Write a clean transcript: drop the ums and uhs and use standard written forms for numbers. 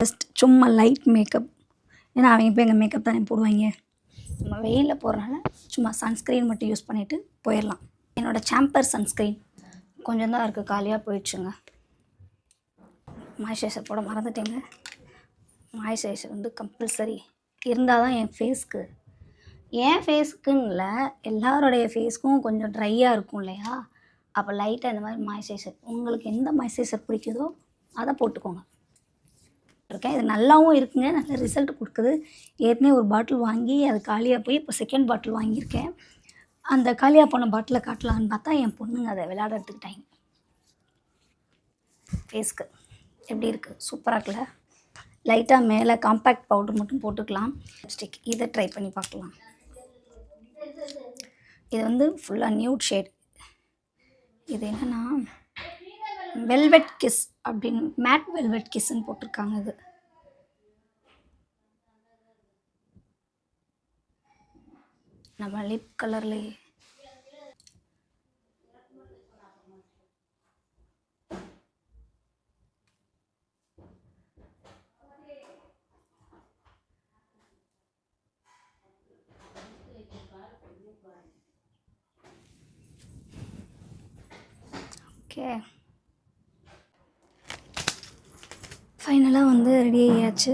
Just சும்மா light makeup. ஏன்னா அவங்க இப்போ எங்கள் மேக்கப் தானே போடுவாங்க. நம்ம வெயிலில் போகிறனால சும்மா சன்ஸ்க்ரீன் மட்டும் யூஸ் பண்ணிவிட்டு போயிடலாம். என்னோடய சாம்பர் சன்ஸ்க்ரீன் கொஞ்சம் தான் இருக்குது, காலியாக போயிடுச்சுங்க. மாய்ஸ்சரைசர் போட மறந்துட்டேங்க. மாய்ஸ்சரைசர் வந்து கம்பல்சரி இருந்தால் தான் என் ஃபேஸ்க்குன்னு இல்லை, எல்லாரோடைய ஃபேஸ்க்கும் கொஞ்சம் ட்ரையாக இருக்கும் இல்லையா? அப்போ லைட்டாக இந்த மாதிரி மாய்ஸ்சரைசர் உங்களுக்கு எந்த மாய்ஸ்சரைசர் பிடிக்குதோ அதை போட்டுக்கோங்க. இருக்கேன் இது நல்லாவும் இருக்குங்க, நல்ல ரிசல்ட் கொடுக்குது. ஏற்கனவே ஒரு பாட்டில் வாங்கி அது காலியாக போய் இப்போ செகண்ட் பாட்டில் வாங்கியிருக்கேன். அந்த காலியாக போன பாட்டிலை காட்டலான்னு பார்த்தா என் பொண்ணுங்க அதை விளையாட எடுத்துக்கிட்டாங்க. ஃபேஸ்க்கு எப்படி இருக்குது? சூப்பராக இருக்குல்ல? லைட்டாக மேலே காம்பேக்ட் பவுடர் மட்டும் போட்டுக்கலாம். லிப்ஸ்டிக் இதை ட்ரை பண்ணி பார்க்கலாம். இது வந்து ஃபுல்லாக நியூட் ஷேட். இது என்னென்னா வெல்வெட் கிஸ் அப்படின்னு, மேட் வெல்வெட் கிஸ்ன்னு போட்டிருக்காங்க. இது நம்ம லிப் கலர்லேயே ஓகே. ஃபைனலாக வந்து ரெடி ஆகியாச்சு.